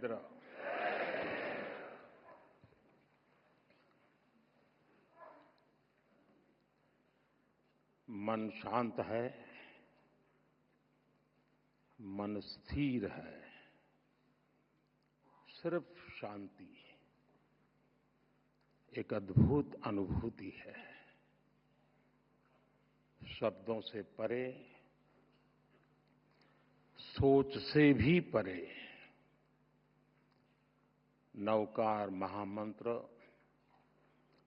नरेंद्र। मन शांत है, मन स्थिर है, सिर्फ शांति एक अद्भुत अनुभूति है। शब्दों से परे, सोच से भी परे नवकार महामंत्र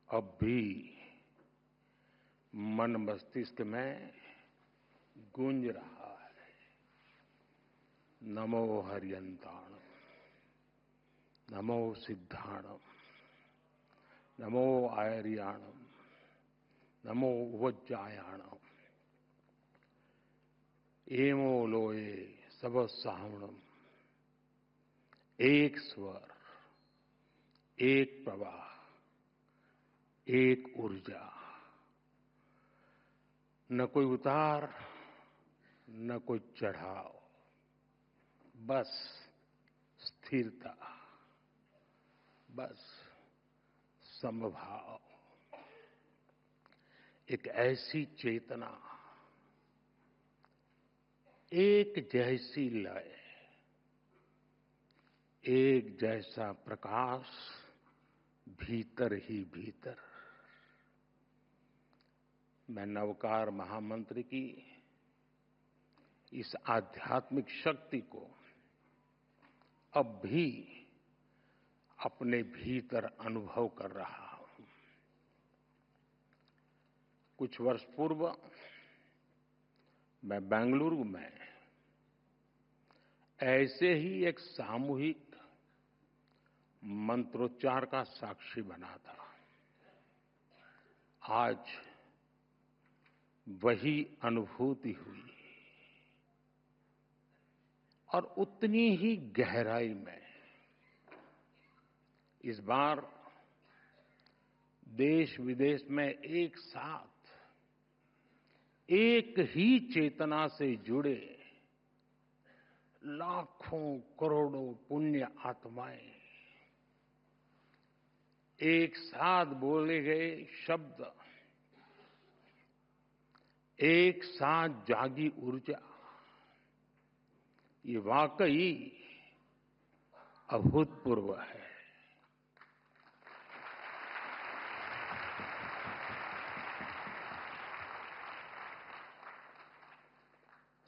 अब भी मन मस्तिष्क में गूंज रहा है। नमो हरियंताणम, नमो सिद्धाणम, नमो आयर्याणम, नमो वज्जायाणम, एमो लोये सब सावणम। एक स्वर, एक प्रवाह, एक ऊर्जा, न कोई उतार, न कोई चढ़ाव, बस स्थिरता, बस समभाव। एक ऐसी चेतना, एक जैसी लय, एक जैसा प्रकाश भीतर ही भीतर। मैं नवकार महामंत्र की इस आध्यात्मिक शक्ति को अब भी अपने भीतर अनुभव कर रहा हूं। कुछ वर्ष पूर्व मैं बेंगलुरु में ऐसे ही एक सामूहिक मंत्रोच्चार का साक्षी बना था। आज वही अनुभूति हुई और उतनी ही गहराई में इस बार देश विदेश में एक साथ एक ही चेतना से जुड़े लाखों करोड़ों पुण्य आत्माएं एक साथ बोले गए शब्द, एक साथ जागी ऊर्जा, ये वाकई अभूतपूर्व है।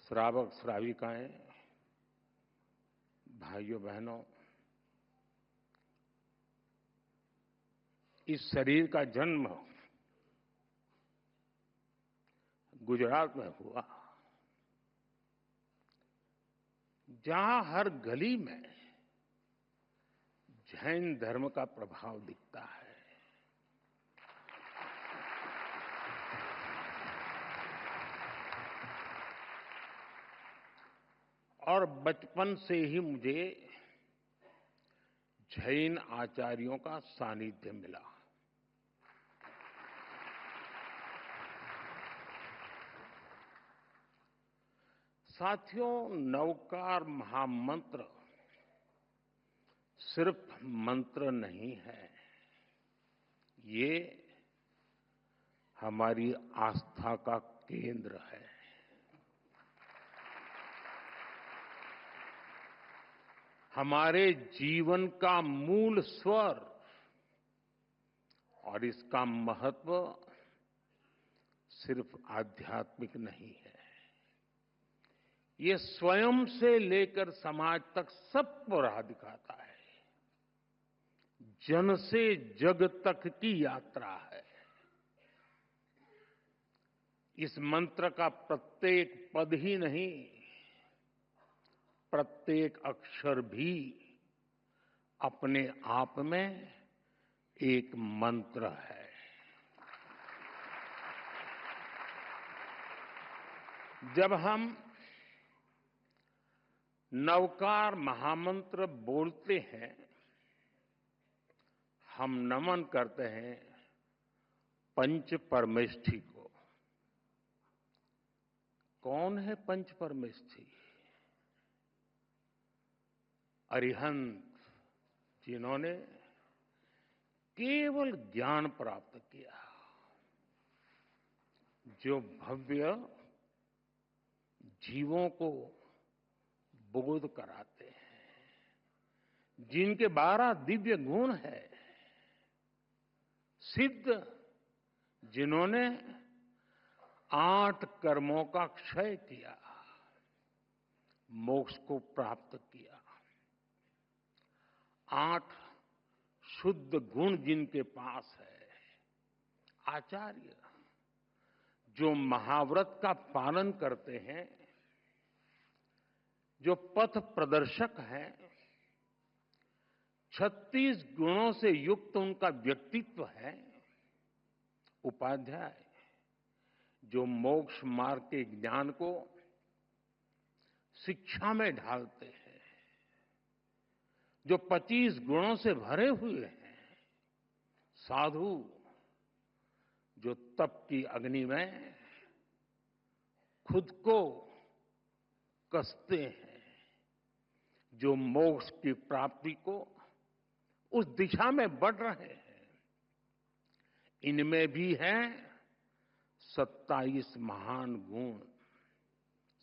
श्रावक श्राविकाएं, भाइयों बहनों, इस शरीर का जन्म गुजरात में हुआ, जहां हर गली में जैन धर्म का प्रभाव दिखता है। और बचपन से ही मुझे जैन आचार्यों का सानिध्य मिला। साथियों, नवकार महामंत्र सिर्फ मंत्र नहीं है, ये हमारी आस्था का केंद्र है। हमारे जीवन का मूल स्वर, और इसका महत्व सिर्फ आध्यात्मिक नहीं है, ये स्वयं से लेकर समाज तक सबको राह दिखाता है। जन से जग तक की यात्रा है। इस मंत्र का प्रत्येक पद ही नहीं, प्रत्येक अक्षर भी अपने आप में एक मंत्र है। जब हम नवकार महामंत्र बोलते हैं, हम नमन करते हैं पंच परमेष्ठी को। कौन है पंच परमेष्ठी? अरिहंत, जिन्होंने केवल ज्ञान प्राप्त किया, जो भव्य जीवों को बोध कराते हैं, जिनके 12 दिव्य गुण है, सिद्ध जिन्होंने 8 कर्मों का क्षय किया, मोक्ष को प्राप्त किया, 8 शुद्ध गुण जिनके पास है, आचार्य जो महाव्रत का पालन करते हैं, जो पथ प्रदर्शक हैं, 36 गुणों से युक्त उनका व्यक्तित्व है, उपाध्याय जो मोक्ष मार्ग के ज्ञान को शिक्षा में ढालते हैं, जो 25 गुणों से भरे हुए हैं, साधु जो तप की अग्नि में खुद को कसते हैं, जो मोक्ष की प्राप्ति को उस दिशा में बढ़ रहे हैं, इनमें भी हैं 27 महान गुण।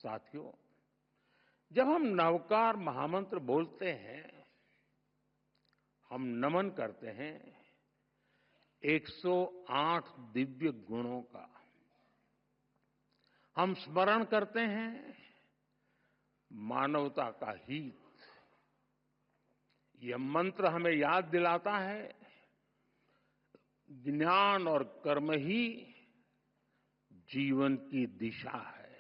साथियों, जब हम नवकार महामंत्र बोलते हैं, हम नमन करते हैं 108 दिव्य गुणों का। हम स्मरण करते हैं मानवता का हित। यह मंत्र हमें याद दिलाता है ज्ञान और कर्म ही जीवन की दिशा है,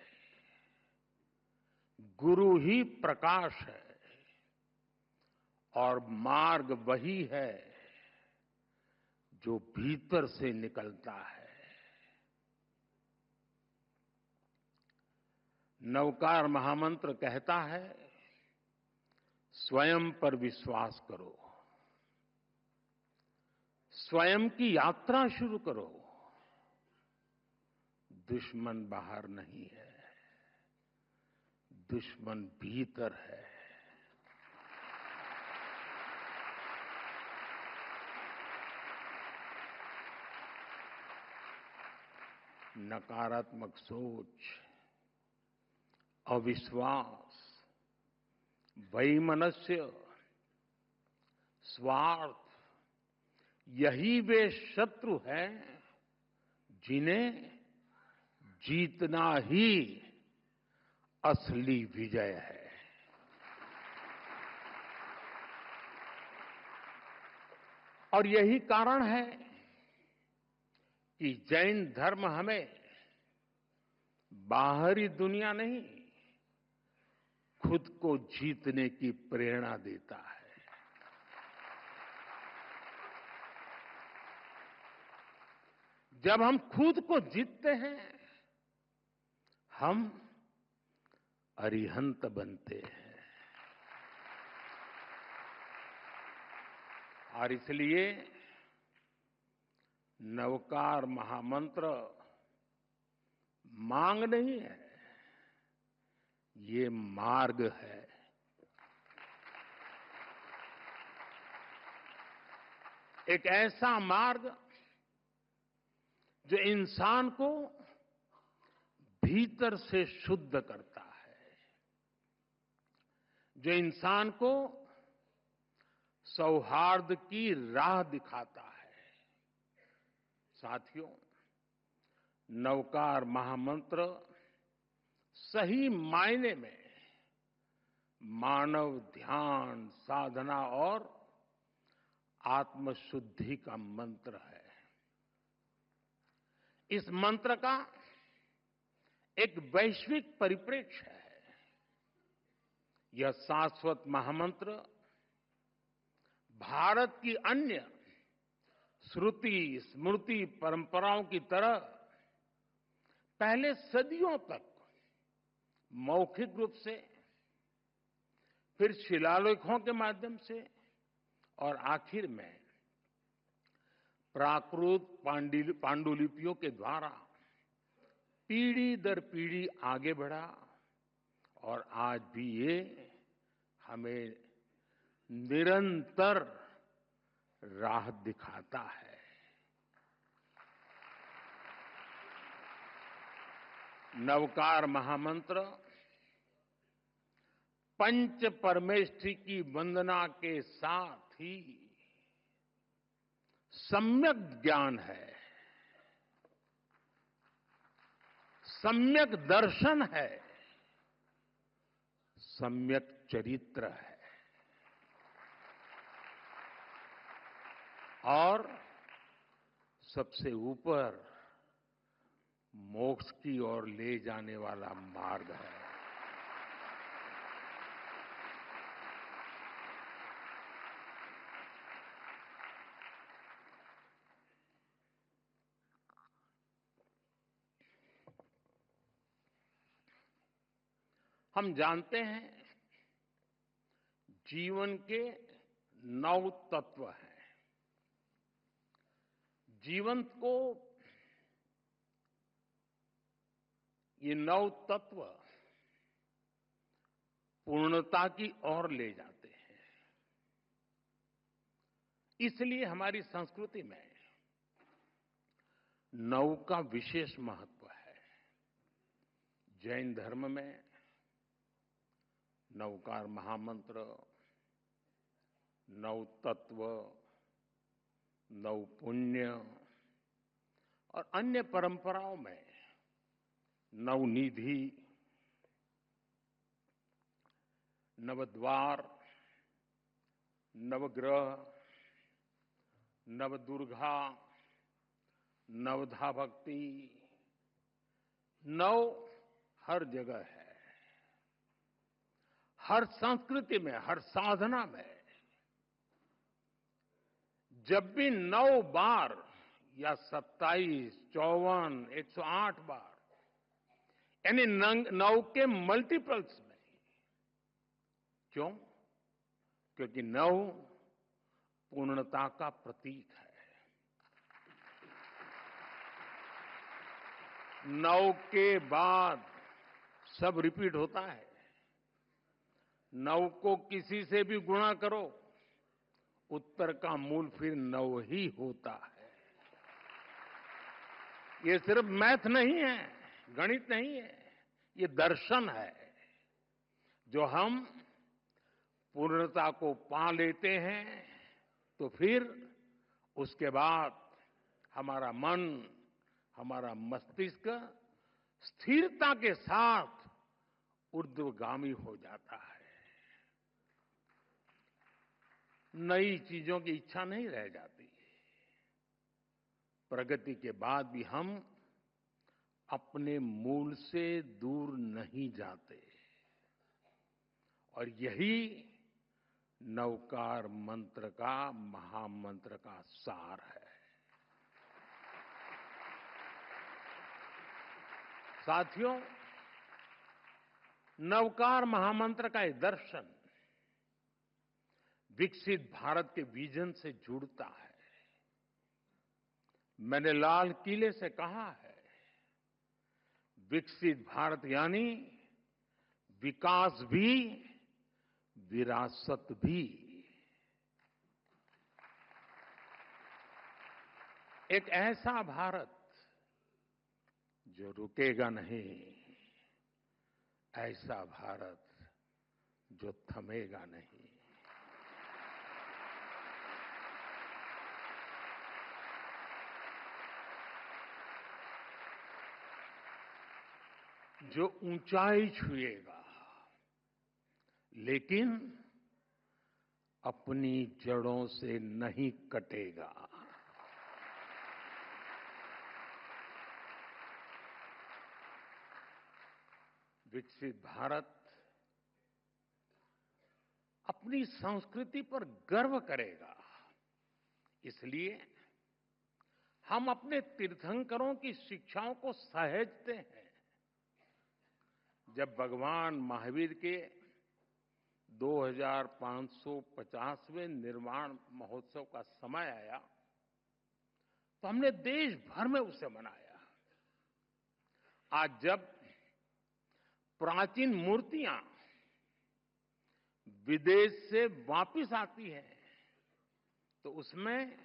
गुरु ही प्रकाश है और मार्ग वही है जो भीतर से निकलता है। नवकार महामंत्र कहता है, स्वयं पर विश्वास करो, स्वयं की यात्रा शुरू करो। दुश्मन बाहर नहीं है, दुश्मन भीतर है। नकारात्मक सोच, अविश्वास, वैमनस्य, स्वार्थ, यही वे शत्रु हैं जिन्हें जीतना ही असली विजय है। और यही कारण है कि जैन धर्म हमें बाहरी दुनिया नहीं, खुद को जीतने की प्रेरणा देता है। जब हम खुद को जीतते हैं, हम अरिहंत बनते हैं। और इसलिए नवकार महामंत्र मांग नहीं है, ये मार्ग है। एक ऐसा मार्ग जो इंसान को भीतर से शुद्ध करता है, जो इंसान को सौहार्द की राह दिखाता है। साथियों, नवकार महामंत्र सही मायने में मानव ध्यान, साधना और आत्मशुद्धि का मंत्र है। इस मंत्र का एक वैश्विक परिप्रेक्ष्य है। यह शाश्वत महामंत्र भारत की अन्य श्रुति स्मृति परंपराओं की तरह पहले सदियों तक मौखिक रूप से, फिर शिलालेखों के माध्यम से और आखिर में प्राकृत पांडुलिपियों के द्वारा पीढ़ी दर पीढ़ी आगे बढ़ा और आज भी ये हमें निरंतर राह दिखाता है। नवकार महामंत्र पंच परमेष्ठी की वंदना के साथ ही सम्यक ज्ञान है, सम्यक दर्शन है, सम्यक चरित्र है और सबसे ऊपर मोक्ष की ओर ले जाने वाला मार्ग है। हम जानते हैं जीवन के 9 तत्व हैं। जीवन को ये 9 तत्व पूर्णता की ओर ले जाते हैं। इसलिए हमारी संस्कृति में 9 का विशेष महत्व है। जैन धर्म में नवकार महामंत्र, 9 तत्व, 9 पुण्य और अन्य परंपराओं में 9 निधि, 9 द्वार, नवग्रह, नवदुर्गा, नवधा भक्ति, 9 हर जगह है। हर संस्कृति में, हर साधना में जब भी 9 बार या 27, 54, 108 बार यानी 9 के मल्टीपल्स में, क्यों? क्योंकि 9 पूर्णता का प्रतीक है। 9 के बाद सब रिपीट होता है। 9 को किसी से भी गुणा करो, उत्तर का मूल फिर 9 ही होता है। ये सिर्फ मैथ नहीं है, गणित नहीं है, ये दर्शन है। जो हम पूर्णता को पा लेते हैं तो फिर उसके बाद हमारा मन, हमारा मस्तिष्क स्थिरता के साथ ऊर्ध्वगामी हो जाता है। नई चीजों की इच्छा नहीं रह जाती। प्रगति के बाद भी हम अपने मूल से दूर नहीं जाते और यही नवकार मंत्र का, महामंत्र का सार है। साथियों, नवकार महामंत्र का ये दर्शन विकसित भारत के विजन से जुड़ता है। मैंने लाल किले से कहा है, विकसित भारत यानी विकास भी, विरासत भी। एक ऐसा भारत जो रुकेगा नहीं, ऐसा भारत जो थमेगा नहीं। जो ऊंचाई छुएगा लेकिन अपनी जड़ों से नहीं कटेगा। विकसित भारत अपनी संस्कृति पर गर्व करेगा। इसलिए हम अपने तीर्थंकरों की शिक्षाओं को सहेजते हैं। जब भगवान महावीर के 2550वें निर्वाण महोत्सव का समय आया तो हमने देश भर में उसे मनाया। आज जब प्राचीन मूर्तियां विदेश से वापस आती हैं तो उसमें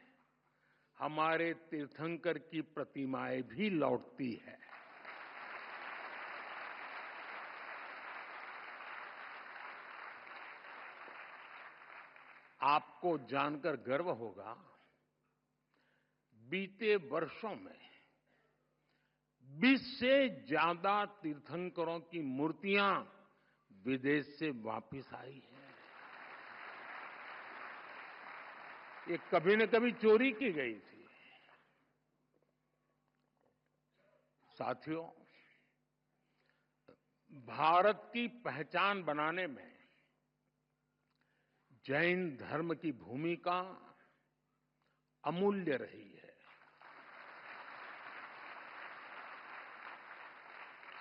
हमारे तीर्थंकर की प्रतिमाएं भी लौटती है। आपको जानकर गर्व होगा, बीते वर्षों में 20 से ज्यादा तीर्थंकरों की मूर्तियां विदेश से वापस आई हैं। ये कभी न कभी चोरी की गई थी। साथियों, भारत की पहचान बनाने में जैन धर्म की भूमिका अमूल्य रही है।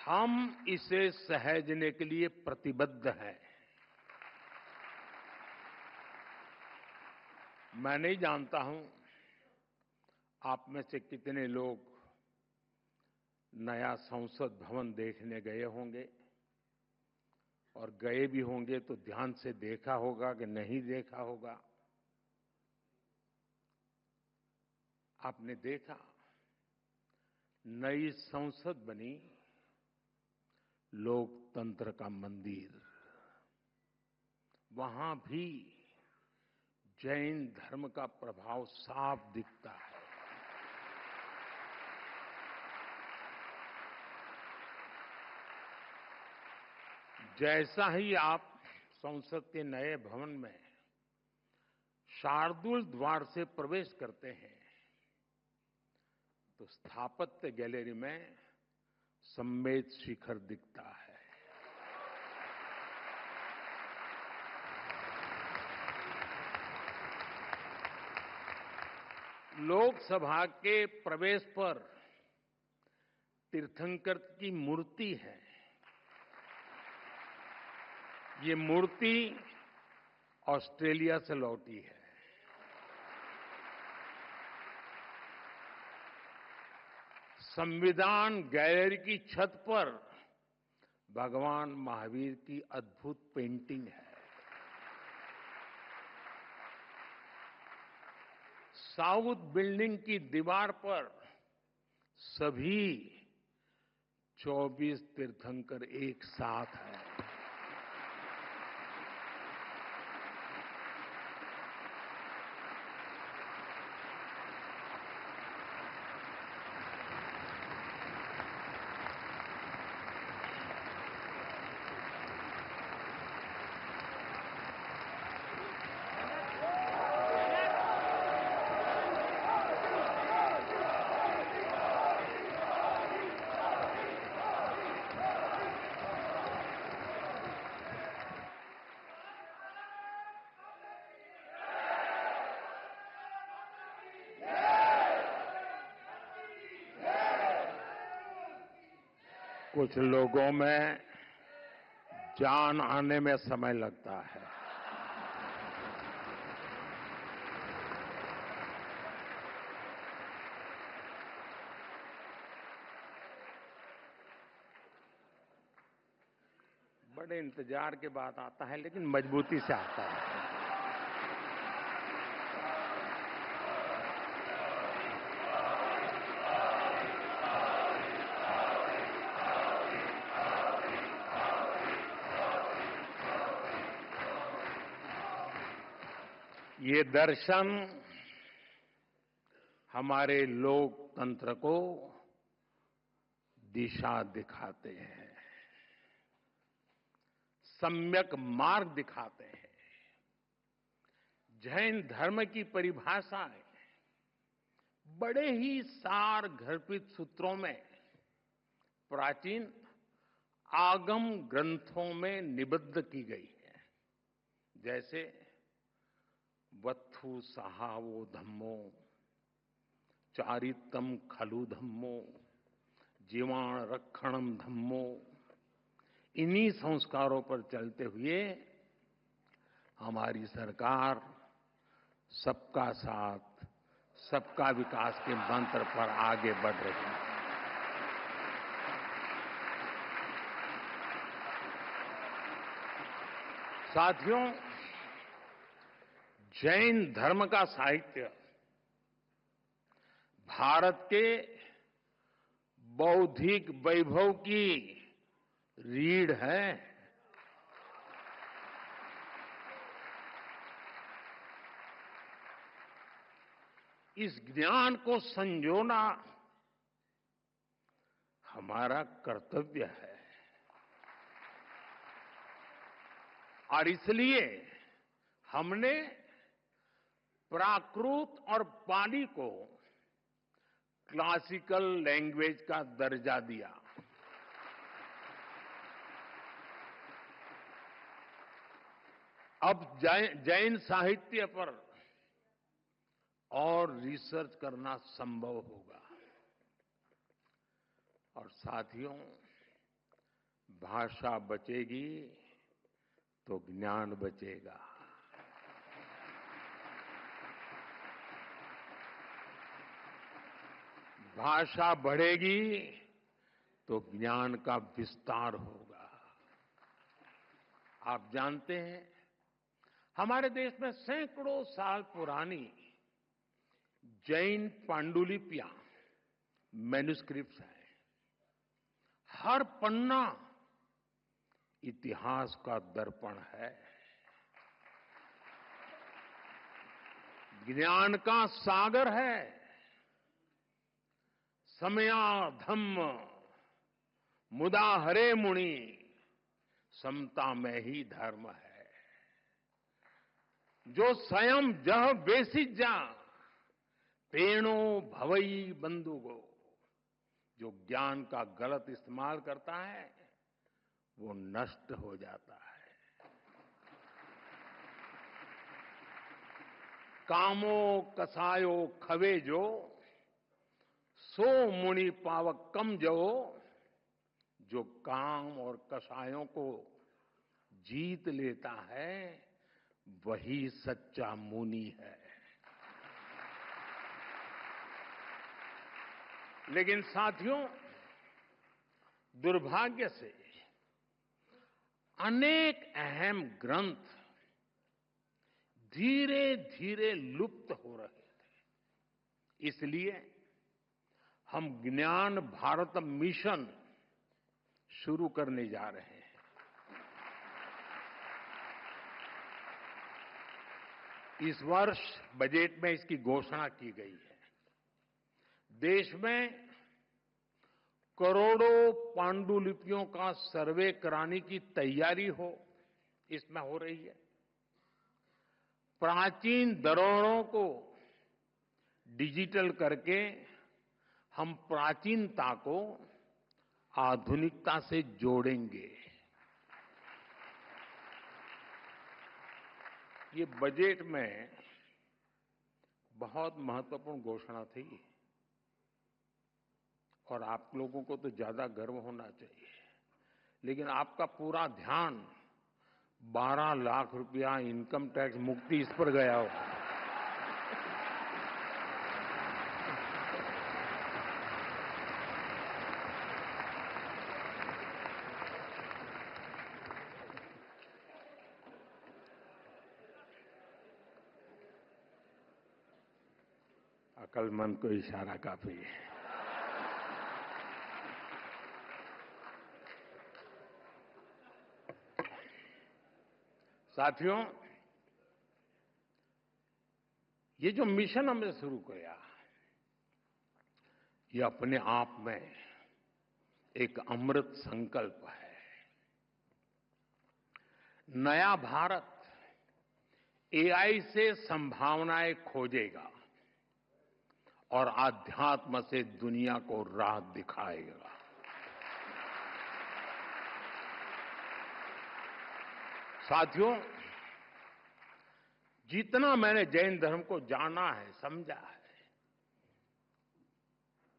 हम इसे सहेजने के लिए प्रतिबद्ध हैं। मैं नहीं जानता हूं आप में से कितने लोग नया संसद भवन देखने गए होंगे, और गए भी होंगे तो ध्यान से देखा होगा कि नहीं देखा होगा। आपने देखा, नई संसद बनी, लोकतंत्र का मंदिर, वहां भी जैन धर्म का प्रभाव साफ दिखता है। जैसा ही आप संसद के नए भवन में शार्दुल द्वार से प्रवेश करते हैं, तो स्थापत्य गैलरी में सम्मेद शिखर दिखता है। लोकसभा के प्रवेश पर तीर्थंकर की मूर्ति है। ये मूर्ति ऑस्ट्रेलिया से लौटी है। संविधान गैलरी की छत पर भगवान महावीर की अद्भुत पेंटिंग है। साउथ बिल्डिंग की दीवार पर सभी 24 तीर्थंकर एक साथ हैं। कुछ लोगों में जान आने में समय लगता है। बड़े इंतजार के बाद आता है, लेकिन मजबूती से आता है। ये दर्शन हमारे लोकतंत्र को दिशा दिखाते हैं, सम्यक मार्ग दिखाते हैं। जैन धर्म की परिभाषाएं बड़े ही सार गर्भित सूत्रों में प्राचीन आगम ग्रंथों में निबद्ध की गई है। जैसे वत्थु सहावो धम्मो, चारितम खलु धम्मो, जीवाण रक्षणम धम्मो। इन्हीं संस्कारों पर चलते हुए हमारी सरकार सबका साथ, सबका विकास के मंत्र पर आगे बढ़ रही है। साथियों, जैन धर्म का साहित्य भारत के बौद्धिक वैभव की रीढ़ है। इस ज्ञान को संजोना हमारा कर्तव्य है और इसलिए हमने प्राकृत और पाली को क्लासिकल लैंग्वेज का दर्जा दिया। अब जैन साहित्य पर और रिसर्च करना संभव होगा और साथियों, भाषा बचेगी तो ज्ञान बचेगा। भाषा बढ़ेगी तो ज्ञान का विस्तार होगा। आप जानते हैं, हमारे देश में सैकड़ों साल पुरानी जैन पांडुलिपियां, मैन्युस्क्रिप्ट्स हैं। हर पन्ना इतिहास का दर्पण है, ज्ञान का सागर है। समया धम्म मुदा हरे मुनि, समता में ही धर्म है। जो स्वयं जह बेसित जा, पेणो भवई बंधुगो। जो ज्ञान का गलत इस्तेमाल करता है वो नष्ट हो जाता है। कामो कसायो खवे जो, सो मुनि पावक कम जो। जो काम और कसायों को जीत लेता है वही सच्चा मुनि है। लेकिन साथियों, दुर्भाग्य से अनेक अहम ग्रंथ धीरे धीरे लुप्त हो रहे थे। इसलिए हम ज्ञान भारत मिशन शुरू करने जा रहे हैं। इस वर्ष बजट में इसकी घोषणा की गई है। देश में करोड़ों पांडुलिपियों का सर्वे कराने की तैयारी इसमें हो रही है। प्राचीन धरोहरों को डिजिटल करके हम प्राचीनता को आधुनिकता से जोड़ेंगे। ये बजट में बहुत महत्वपूर्ण घोषणा थी और आप लोगों को तो ज्यादा गर्व होना चाहिए, लेकिन आपका पूरा ध्यान 12 लाख रुपया इनकम टैक्स मुक्ति इस पर गया हो। अक्लमंद को इशारा काफी है। साथियों, ये जो मिशन हमने शुरू किया, ये अपने आप में एक अमृत संकल्प है। नया भारत एआई से संभावनाएं खोजेगा और आध्यात्म से दुनिया को राह दिखाएगा। साथियों, जितना मैंने जैन धर्म को जाना है, समझा है,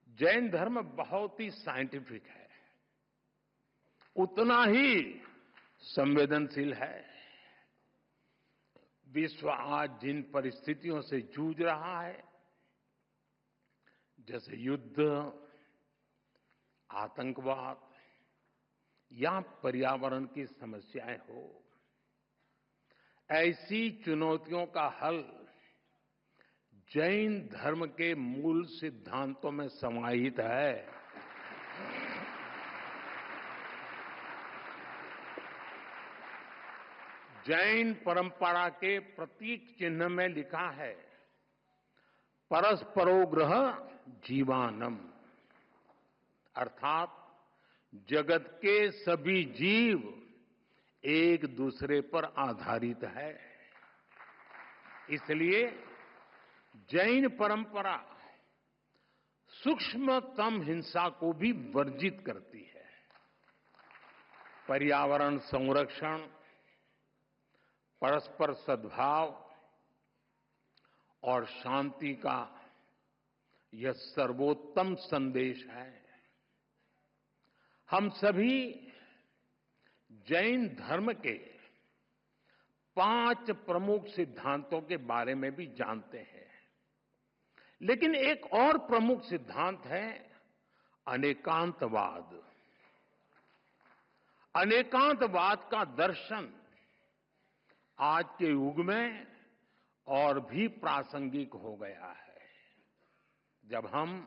जैन धर्म बहुत ही साइंटिफिक है, उतना ही संवेदनशील है। विश्व आज जिन परिस्थितियों से जूझ रहा है, जैसे युद्ध, आतंकवाद या पर्यावरण की समस्याएं हो, ऐसी चुनौतियों का हल जैन धर्म के मूल सिद्धांतों में समाहित है। जैन परंपरा के प्रतीक चिन्ह में लिखा है, परस्परो ग्रह जीवानम, अर्थात जगत के सभी जीव एक दूसरे पर आधारित है। इसलिए जैन परंपरा सूक्ष्मतम हिंसा को भी वर्जित करती है। पर्यावरण संरक्षण, परस्पर सद्भाव और शांति का यह सर्वोत्तम संदेश है। हम सभी जैन धर्म के 5 प्रमुख सिद्धांतों के बारे में भी जानते हैं, लेकिन एक और प्रमुख सिद्धांत है अनेकांतवाद। अनेकांतवाद का दर्शन आज के युग में और भी प्रासंगिक हो गया है। जब हम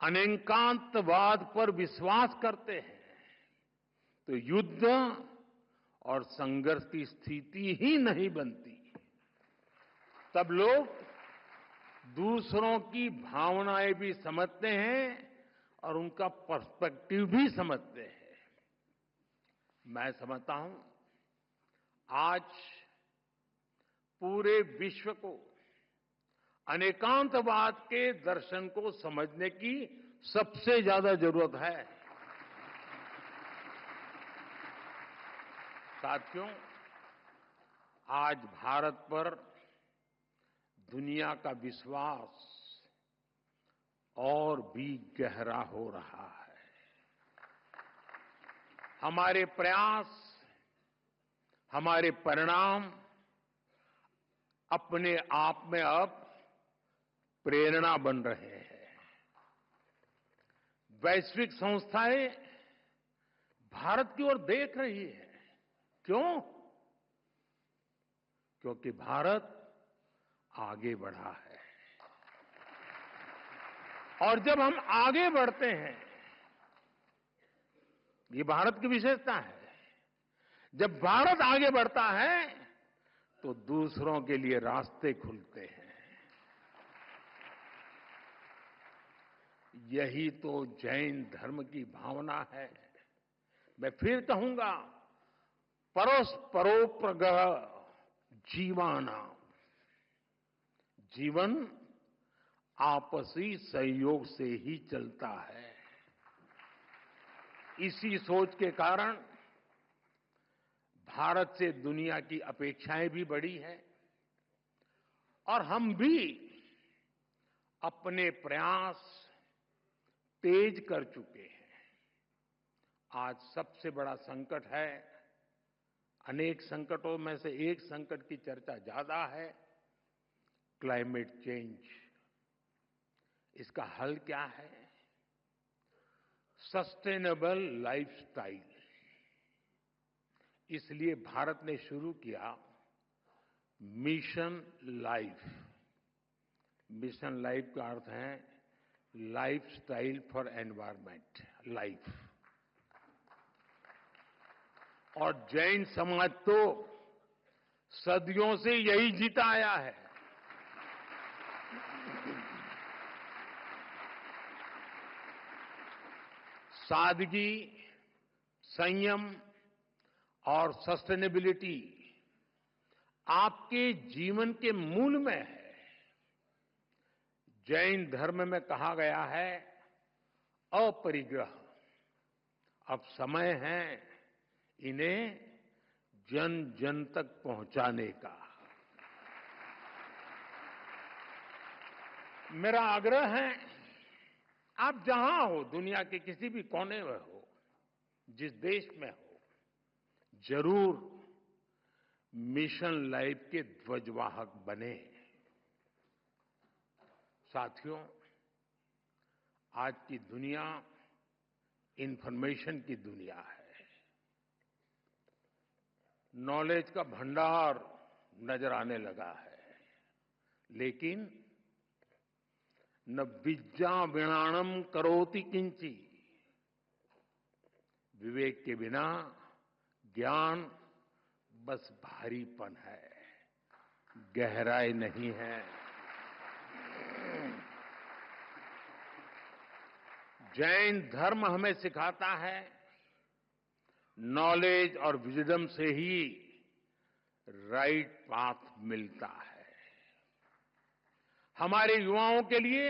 अनेकांतवाद पर विश्वास करते हैं तो युद्ध और संघर्ष की स्थिति ही नहीं बनती। तब लोग दूसरों की भावनाएं भी समझते हैं और उनका पर्सपेक्टिव भी समझते हैं। मैं समझता हूं आज पूरे विश्व को अनेकांतवाद के दर्शन को समझने की सबसे ज्यादा जरूरत है। साथियों, आज भारत पर दुनिया का विश्वास और भी गहरा हो रहा है। हमारे प्रयास, हमारे परिणाम अपने आप में अब प्रेरणा बन रहे हैं। वैश्विक संस्थाएं भारत की ओर देख रही है। क्यों? क्योंकि भारत आगे बढ़ा है। और जब हम आगे बढ़ते हैं, ये भारत की विशेषता है, जब भारत आगे बढ़ता है तो दूसरों के लिए रास्ते खुलते हैं। यही तो जैन धर्म की भावना है। मैं फिर कहूंगा, परस्परोपग्रह जीवाना, जीवन आपसी सहयोग से ही चलता है। इसी सोच के कारण भारत से दुनिया की अपेक्षाएं भी बढ़ी हैं और हम भी अपने प्रयास तेज कर चुके हैं। आज सबसे बड़ा संकट है, अनेक संकटों में से एक संकट की चर्चा ज्यादा है, क्लाइमेट चेंज। इसका हल क्या है? Sustainable lifestyle. इसलिए भारत ने शुरू किया मिशन लाइफ। मिशन लाइफ का अर्थ है लाइफस्टाइल फॉर एनवायरमेंट, लाइफ। और जैन समाज तो सदियों से यही जीता आया है। सादगी, संयम और सस्टेनेबिलिटी आपके जीवन के मूल में है। जैन धर्म में कहा गया है अपरिग्रह। अब समय है इन्हें जन जन तक पहुंचाने का। मेरा आग्रह है, आप जहां हो, दुनिया के किसी भी कोने में हो, जिस देश में हो, जरूर मिशन लाइफ के ध्वजवाहक बने। साथियों, आज की दुनिया इंफॉर्मेशन की दुनिया है। नॉलेज का भंडार नजर आने लगा है, लेकिन न विद्या विणाणम करोति किंची, विवेक के बिना ज्ञान बस भारीपन है, गहराई नहीं है। जैन धर्म हमें सिखाता है नॉलेज और विजडम से ही राइट पाथ मिलता है। हमारे युवाओं के लिए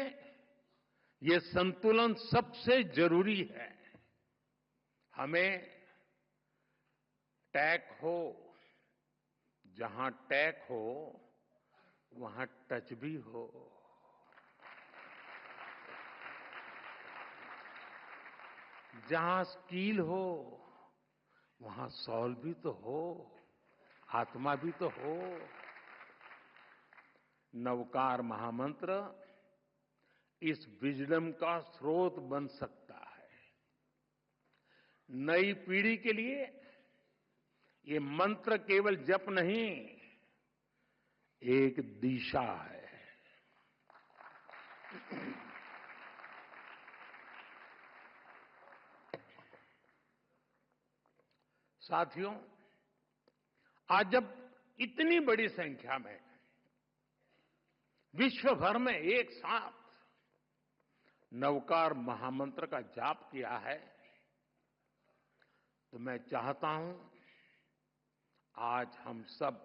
ये संतुलन सबसे जरूरी है। हमें टैक हो, जहां टैक हो वहां टच भी हो। जहां स्किल हो वहां सॉल भी तो हो, आत्मा भी तो हो। नवकार महामंत्र इस विजडम का स्रोत बन सकता है। नई पीढ़ी के लिए ये मंत्र केवल जप नहीं, एक दिशा है। साथियों, आज जब इतनी बड़ी संख्या में विश्व भर में एक साथ नवकार महामंत्र का जाप किया है, तो मैं चाहता हूं आज हम सब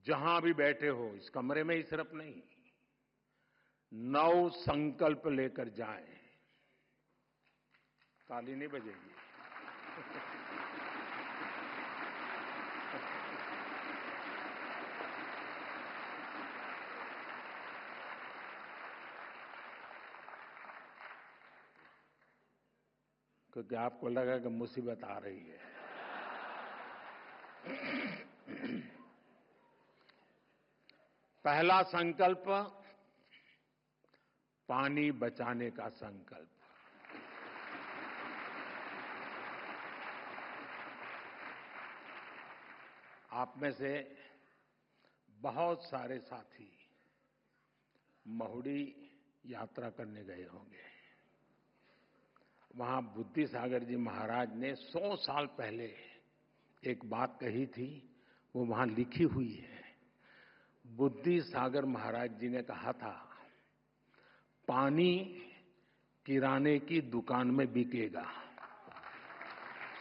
जहां भी बैठे हो, इस कमरे में ही सिर्फ नहीं, नव संकल्प लेकर जाएं। ताली नहीं बजेगी। क्योंकि आपको लगा कि मुसीबत आ रही है। पहला संकल्प, पानी बचाने का संकल्प। आप में से बहुत सारे साथी महुड़ी यात्रा करने गए होंगे। वहां बुद्धि सागर जी महाराज ने 100 साल पहले एक बात कही थी, वो वहां लिखी हुई है। बुद्धि सागर महाराज जी ने कहा था, पानी किराने की दुकान में बिकेगा।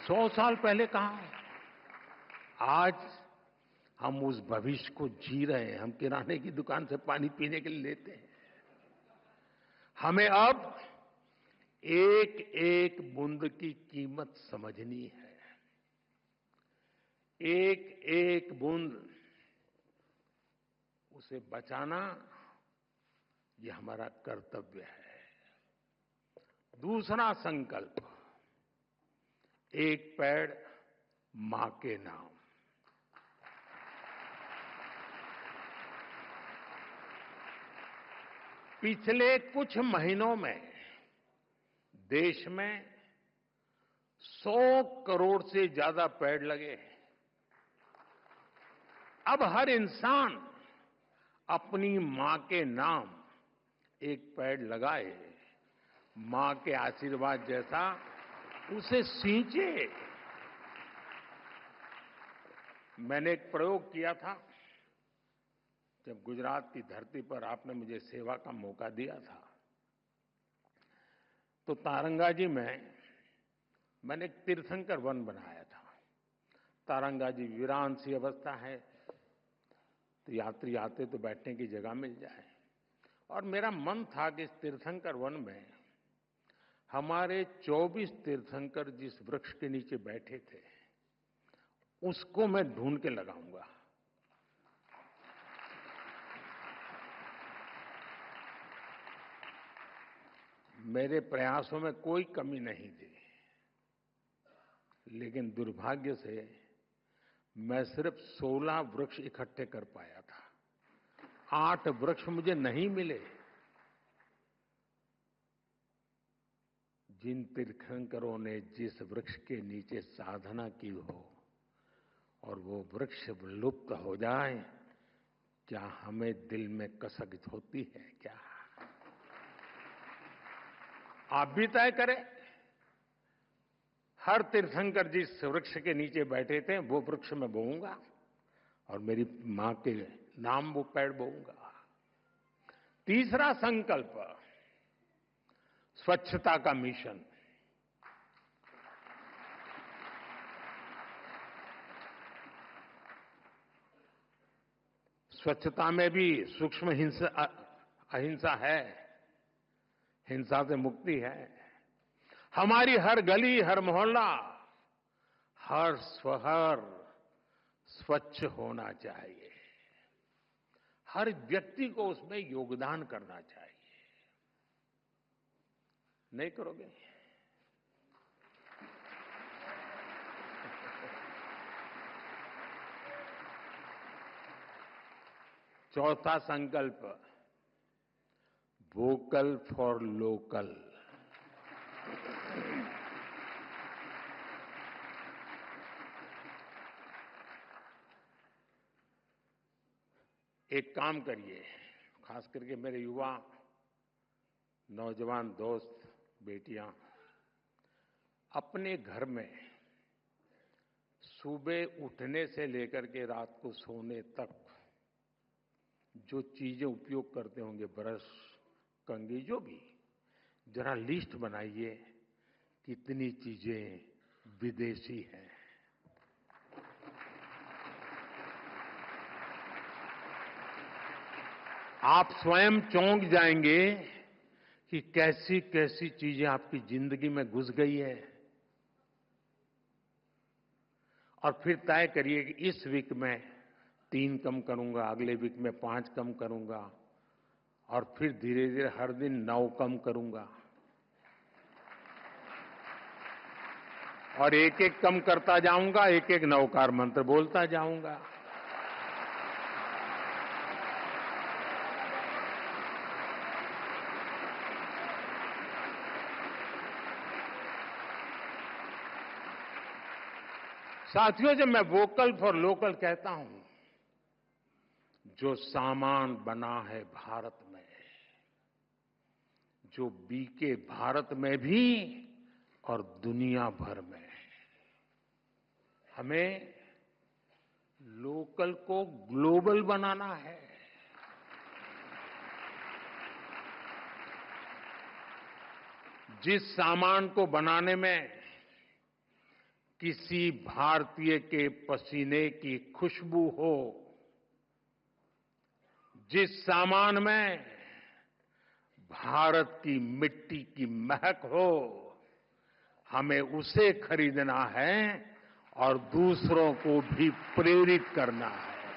100 साल पहले कहा। आज हम उस भविष्य को जी रहे हैं। हम किराने की दुकान से पानी पीने के लिए लेते हैं। हमें अब एक एक बूंद की कीमत समझनी है। एक एक बूंद उसे बचाना, ये हमारा कर्तव्य है। दूसरा संकल्प, एक पेड़ मां के नाम। पिछले कुछ महीनों में देश में 100 करोड़ से ज्यादा पेड़ लगे। अब हर इंसान अपनी मां के नाम एक पेड़ लगाए, मां के आशीर्वाद जैसा उसे सींचे। मैंने एक प्रयोग किया था जब गुजरात की धरती पर आपने मुझे सेवा का मौका दिया था। तो तारंगाजी में मैंने एक तीर्थंकर वन बनाया था। तारंगाजी वीरान सी अवस्था है, तो यात्री आते तो बैठने की जगह मिल जाए। और मेरा मन था कि इस तीर्थंकर वन में हमारे 24 तीर्थंकर जिस वृक्ष के नीचे बैठे थे, उसको मैं ढूंढ के लगाऊंगा। मेरे प्रयासों में कोई कमी नहीं थी, लेकिन दुर्भाग्य से मैं सिर्फ 16 वृक्ष इकट्ठे कर पाया था। 8 वृक्ष मुझे नहीं मिले। जिन तीर्थंकरों ने जिस वृक्ष के नीचे साधना की हो, और वो वृक्ष लुप्त हो जाए, क्या हमें दिल में कसक होती है क्या? आप भी तय करें। हर तीर्थंकर जिस वृक्ष के नीचे बैठे थे वो वृक्ष मैं बोऊंगा और मेरी मां के नाम वो पेड़ बोऊंगा। तीसरा संकल्प, स्वच्छता का मिशन। स्वच्छता में भी सूक्ष्म अहिंसा है, हिंसा से मुक्ति है। हमारी हर गली, हर मोहल्ला, हर शहर स्वच्छ होना चाहिए। हर व्यक्ति को उसमें योगदान करना चाहिए। नहीं करोगे? चौथा संकल्प, वोकल फॉर लोकल। एक काम करिए, खास करके मेरे युवा नौजवान दोस्त, बेटियां, अपने घर में सुबह उठने से लेकर के रात को सोने तक जो चीजें उपयोग करते होंगे, ब्रश, कंघी, जो भी, जरा लिस्ट बनाइए कितनी चीजें विदेशी हैं। आप स्वयं चौंक जाएंगे कि कैसी कैसी चीजें आपकी जिंदगी में घुस गई है। और फिर तय करिए कि इस वीक में 3 कम करूंगा, अगले वीक में 5 कम करूंगा, और फिर धीरे धीरे हर दिन 9 कम करूंगा, और एक एक कम करता जाऊंगा, एक एक नवकार मंत्र बोलता जाऊंगा। साथियों, जब मैं वोकल फॉर लोकल कहता हूं, जो सामान बना है भारत में, जो बिके भारत में भी और दुनिया भर में, हमें लोकल को ग्लोबल बनाना है। जिस सामान को बनाने में किसी भारतीय के पसीने की खुशबू हो, जिस सामान में भारत की मिट्टी की महक हो, हमें उसे खरीदना है और दूसरों को भी प्रेरित करना है।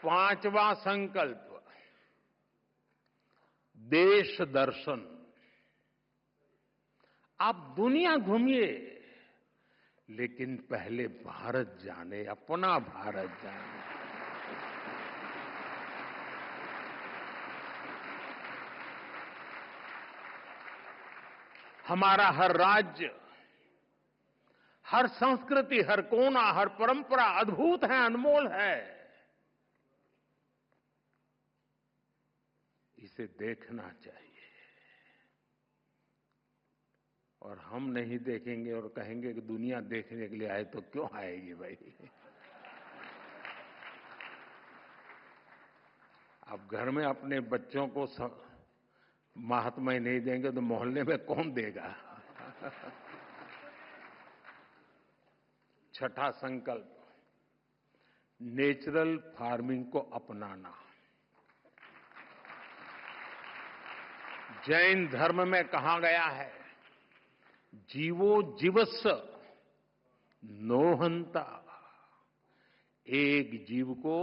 पांचवा संकल्प, देश दर्शन। आप दुनिया घूमिए, लेकिन पहले भारत जाने, अपना भारत जाने। हमारा हर राज्य, हर संस्कृति, हर कोना, हर परंपरा अद्भुत है, अनमोल है। इसे देखना चाहिए। और हम नहीं देखेंगे और कहेंगे कि दुनिया देखने के लिए आए, तो क्यों आएगी भाई? आप घर में अपने बच्चों को महात्मा ही नहीं देंगे तो मोहल्ले में कौन देगा? छठा संकल्प, नेचुरल फार्मिंग को अपनाना। जैन धर्म में कहा गया है, जीवो जीवस्स नो हंता। एक जीव को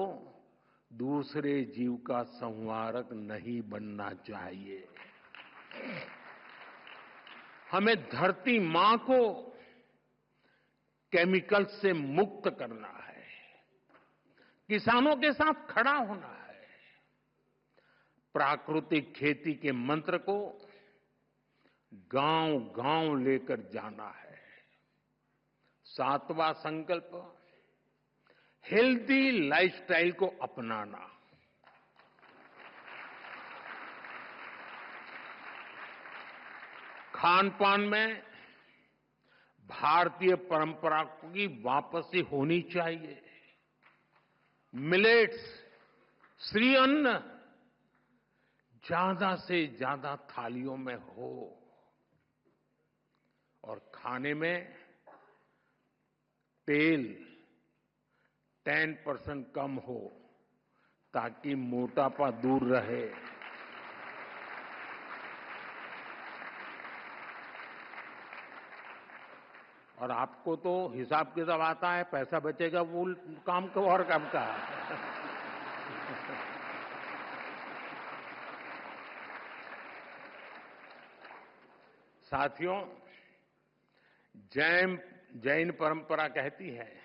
दूसरे जीव का संहारक नहीं बनना चाहिए। हमें धरती मां को केमिकल से मुक्त करना है, किसानों के साथ खड़ा होना है, प्राकृतिक खेती के मंत्र को गांव-गांव लेकर जाना है। 7वां संकल्प, हेल्दी लाइफस्टाइल को अपनाना। खान-पान में भारतीय परंपरा की वापसी होनी चाहिए। मिलेट्स, श्री अन्न ज्यादा से ज्यादा थालियों में हो और खाने में तेल 10% कम हो ताकि मोटापा दूर रहे। और आपको तो हिसाब किताब आता है, पैसा बचेगा वो काम को और काम का। साथियों, जैन परंपरा कहती है,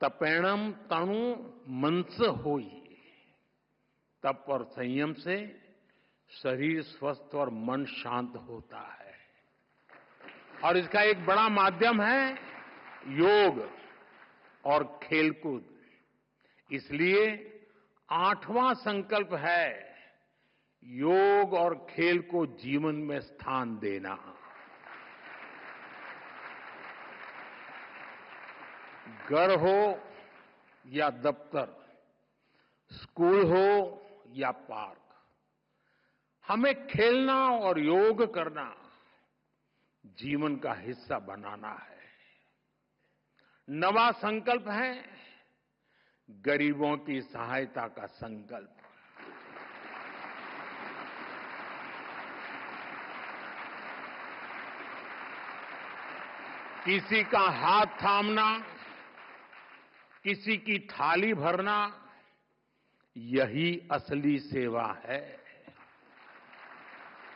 तपेणम तनु मनस होई। तप और संयम से शरीर स्वस्थ और मन शांत होता है। और इसका एक बड़ा माध्यम है योग और खेलकूद। इसलिए 8वां संकल्प है योग और खेल को जीवन में स्थान देना। घर हो या दफ्तर, स्कूल हो या पार्क, हमें खेलना और योग करना जीवन का हिस्सा बनाना है। 9वां संकल्प है गरीबों की सहायता का संकल्प। किसी का हाथ थामना, किसी की थाली भरना, यही असली सेवा है।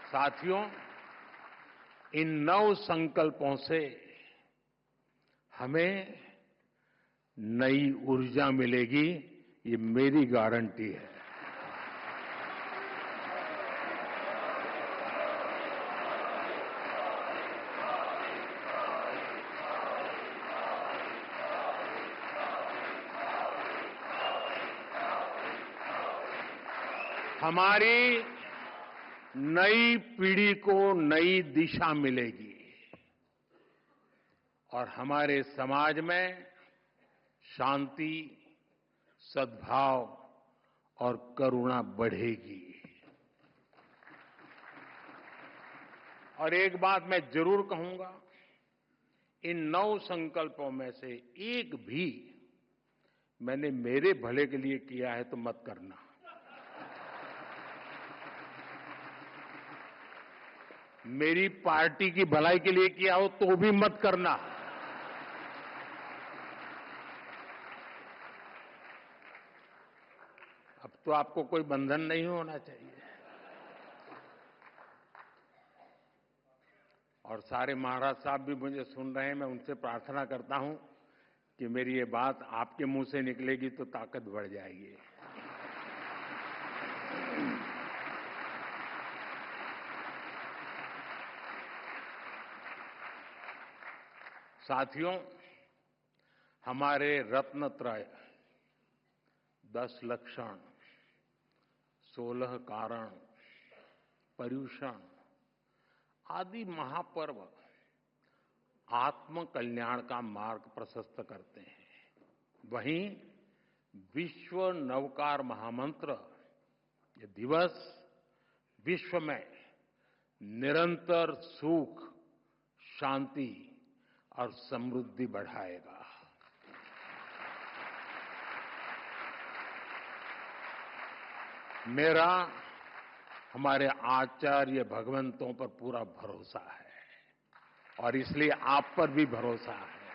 साथियों, इन 9 संकल्पों से हमें नई ऊर्जा मिलेगी, ये मेरी गारंटी है। हमारी नई पीढ़ी को नई दिशा मिलेगी और हमारे समाज में शांति, सद्भाव और करुणा बढ़ेगी। और एक बात मैं जरूर कहूंगा, इन 9 संकल्पों में से एक भी मैंने मेरे भले के लिए किया है तो मत करना। मेरी पार्टी की भलाई के लिए किया हो तो भी मत करना। अब तो आपको कोई बंधन नहीं होना चाहिए। और सारे महाराज साहब भी मुझे सुन रहे हैं, मैं उनसे प्रार्थना करता हूं कि मेरी ये बात आपके मुंह से निकलेगी तो ताकत बढ़ जाएगी। साथियों, हमारे रत्नत्रय 10 लक्षण, 16 कारण, पर्युषण आदि महापर्व आत्म कल्याण का मार्ग प्रशस्त करते हैं। वहीं विश्व नवकार महामंत्र ये दिवस विश्व में निरंतर सुख, शांति और समृद्धि बढ़ाएगा। मेरा हमारे आचार्य भगवंतों पर पूरा भरोसा है और इसलिए आप पर भी भरोसा है।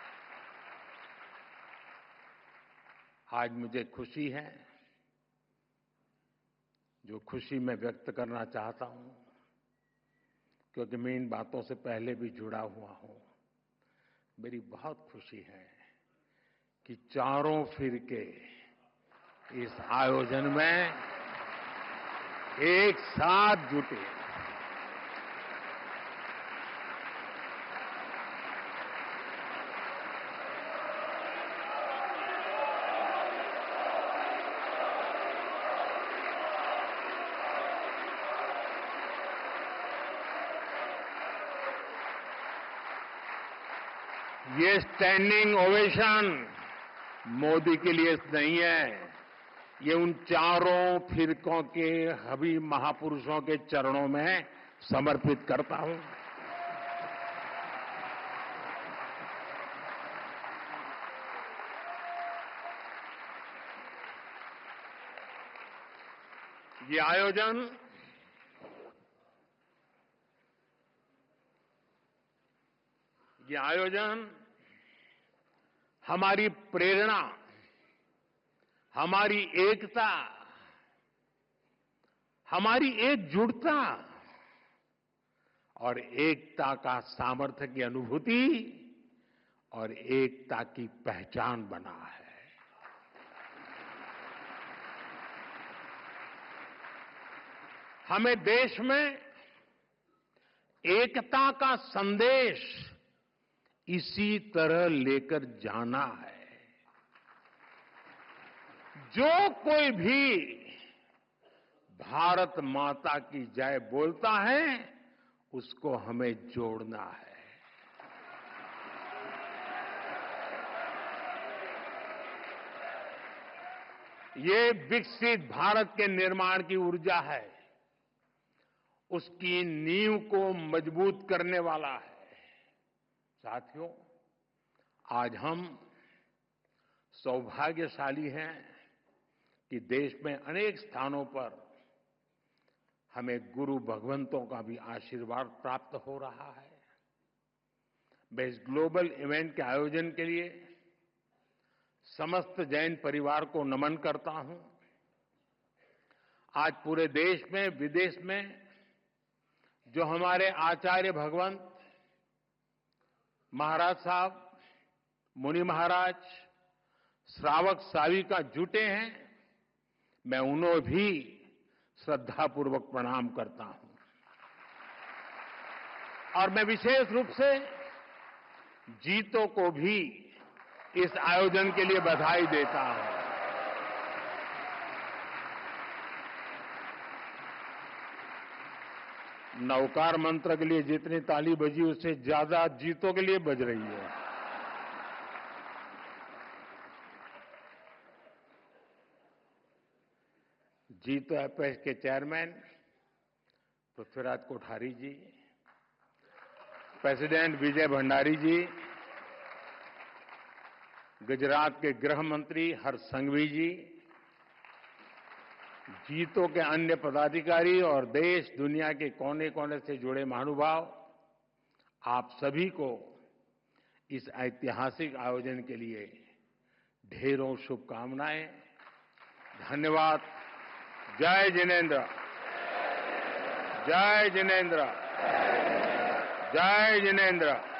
आज मुझे खुशी है, जो खुशी मैं व्यक्त करना चाहता हूं, क्योंकि मैं इन बातों से पहले भी जुड़ा हुआ हूं। मेरी बहुत खुशी है कि चारों फिरके इस आयोजन में एक साथ जुटे। ये स्टैंडिंग ओवेशन मोदी के लिए नहीं है, ये उन चारों फिरकों के हबी महापुरुषों के चरणों में समर्पित करता हूं। ये आयोजन हमारी प्रेरणा, हमारी एकता, हमारी एकजुटता और एकता का सामर्थ्य की अनुभूति और एकता की पहचान बना है। हमें देश में एकता का संदेश इसी तरह लेकर जाना है। जो कोई भी भारत माता की जय बोलता है, उसको हमें जोड़ना है। ये विकसित भारत के निर्माण की ऊर्जा है, उसकी नींव को मजबूत करने वाला है। साथियों, आज हम सौभाग्यशाली हैं कि देश में अनेक स्थानों पर हमें गुरु भगवंतों का भी आशीर्वाद प्राप्त हो रहा है। मैं इस ग्लोबल इवेंट के आयोजन के लिए समस्त जैन परिवार को नमन करता हूं। आज पूरे देश में, विदेश में जो हमारे आचार्य भगवंत महाराज साहब, मुनि महाराज, श्रावक साविका जुटे हैं, मैं उन्हें भी श्रद्धापूर्वक प्रणाम करता हूं। और मैं विशेष रूप से जीतों को भी इस आयोजन के लिए बधाई देता हूं। नवकार मंत्र के लिए जितनी ताली बजी, उससे ज्यादा जीतों के लिए बज रही है। जीतो एपेक्स के चेयरमैन पृथ्वीराज कोठारी जी, प्रेसिडेंट विजय भंडारी जी, गुजरात के गृह मंत्री हर्ष संघवी जी, जीतों के अन्य पदाधिकारी और देश दुनिया के कोने कोने से जुड़े महानुभाव, आप सभी को इस ऐतिहासिक आयोजन के लिए ढेरों शुभकामनाएं। धन्यवाद। जय जिनेन्द्र, जय जिनेन्द्र, जय जिनेन्द्र।